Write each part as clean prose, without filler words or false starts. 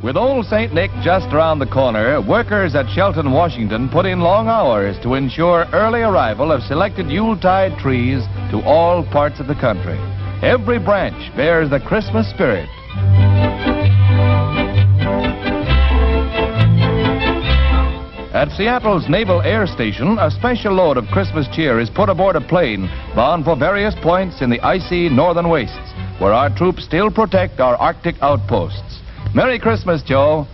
With Old St. Nick just around the corner, workers at Shelton, Washington put in long hours to ensure early arrival of selected Yuletide trees to all parts of the country. Every branch bears the Christmas spirit. At Seattle's Naval Air Station, a special load of Christmas cheer is put aboard a plane bound for various points in the icy northern wastes, where our troops still protect our Arctic outposts. Merry Christmas, Joe.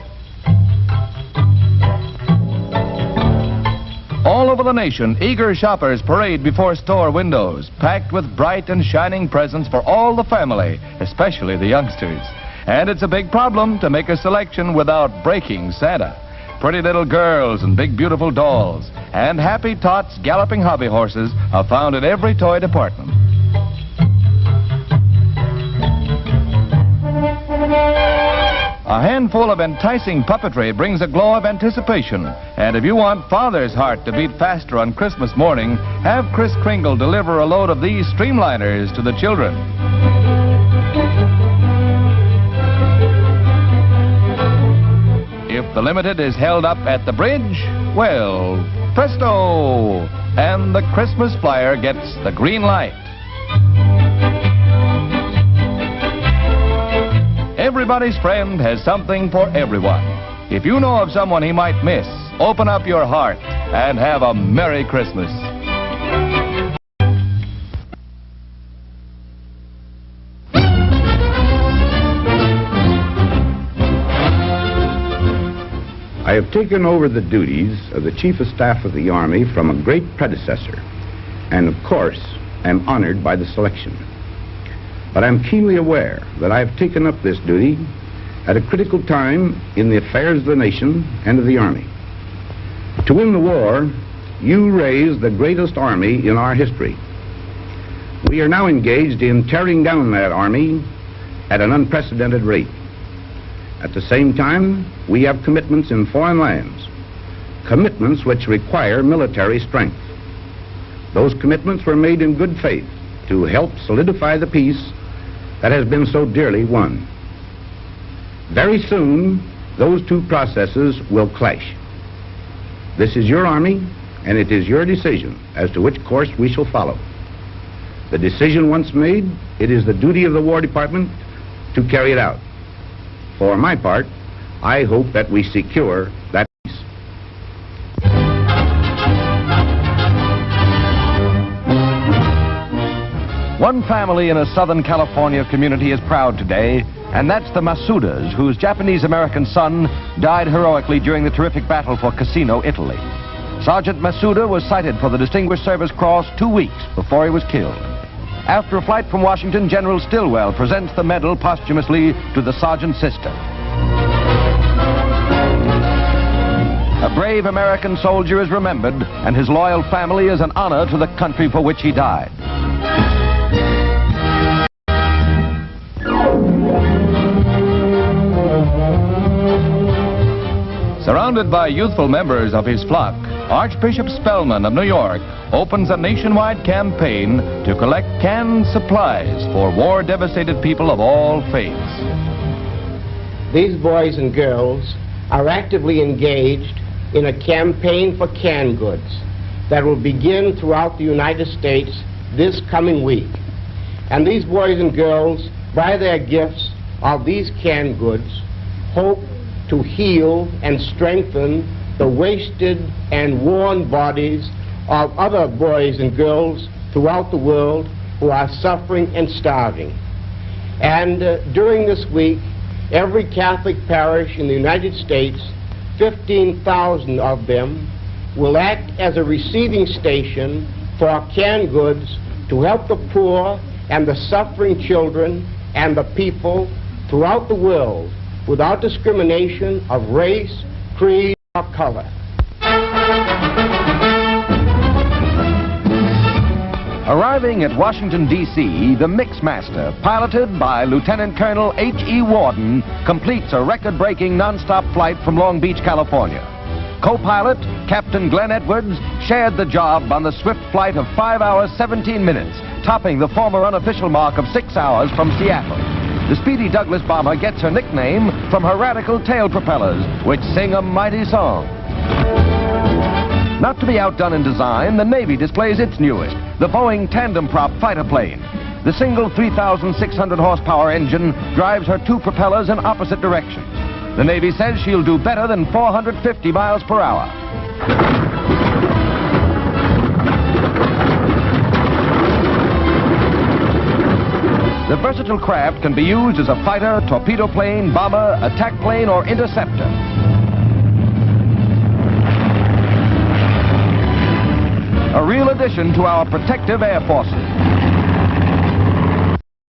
All over the nation, eager shoppers parade before store windows, packed with bright and shining presents for all the family, especially the youngsters. And it's a big problem to make a selection without breaking Santa. Pretty little girls and big beautiful dolls, and happy tots galloping hobby horses are found in every toy department. A handful of enticing puppetry brings a glow of anticipation. And if you want Father's heart to beat faster on Christmas morning, have Kris Kringle deliver a load of these streamliners to the children. If the Limited is held up at the bridge, well, presto! And the Christmas flyer gets the green light. Everybody's friend has something for everyone. If you know of someone he might miss, open up your heart and have a Merry Christmas. I have taken over the duties of the Chief of Staff of the Army from a great predecessor, and of course am honored by the selection. But I'm keenly aware that I have taken up this duty at a critical time in the affairs of the nation and of the Army. To win the war, you raised the greatest army in our history. We are now engaged in tearing down that army at an unprecedented rate. At the same time, we have commitments in foreign lands, commitments which require military strength. Those commitments were made in good faith to help solidify the peace that has been so dearly won. Very soon, those two processes will clash. This is your Army, and it is your decision as to which course we shall follow. The decision once made, it is the duty of the War Department to carry it out. For my part, I hope that we secure that peace. One family in a Southern California community is proud today, and that's the Masudas, whose Japanese-American son died heroically during the terrific battle for Cassino, Italy. Sergeant Masuda was cited for the Distinguished Service Cross 2 weeks before he was killed. After a flight from Washington, General Stilwell presents the medal posthumously to the sergeant's sister. A brave American soldier is remembered, and his loyal family is an honor to the country for which he died. Surrounded by youthful members of his flock, Archbishop Spellman of New York opens a nationwide campaign to collect canned supplies for war-devastated people of all faiths. These boys and girls are actively engaged in a campaign for canned goods that will begin throughout the United States this coming week. And these boys and girls, by their gifts of these canned goods, hope to heal and strengthen the wasted and worn bodies of other boys and girls throughout the world who are suffering and starving. And during this week, every Catholic parish in the United States, 15,000 of them, will act as a receiving station for canned goods to help the poor and the suffering children and the people throughout the world without discrimination of race, creed, or color. Arriving at Washington, D.C., the Mixmaster, piloted by Lieutenant Colonel H.E. Warden, completes a record-breaking non-stop flight from Long Beach, California. Co-pilot, Captain Glenn Edwards, shared the job on the swift flight of 5 hours, 17 minutes, topping the former unofficial mark of 6 hours from Seattle. The speedy Douglas bomber gets her nickname from her radical tail propellers, which sing a mighty song. Not to be outdone in design, the Navy displays its newest, the Boeing tandem prop fighter plane. The single 3,600 horsepower engine drives her two propellers in opposite directions. The Navy says she'll do better than 450 miles per hour. The versatile craft can be used as a fighter, torpedo plane, bomber, attack plane, or interceptor. A real addition to our protective air forces.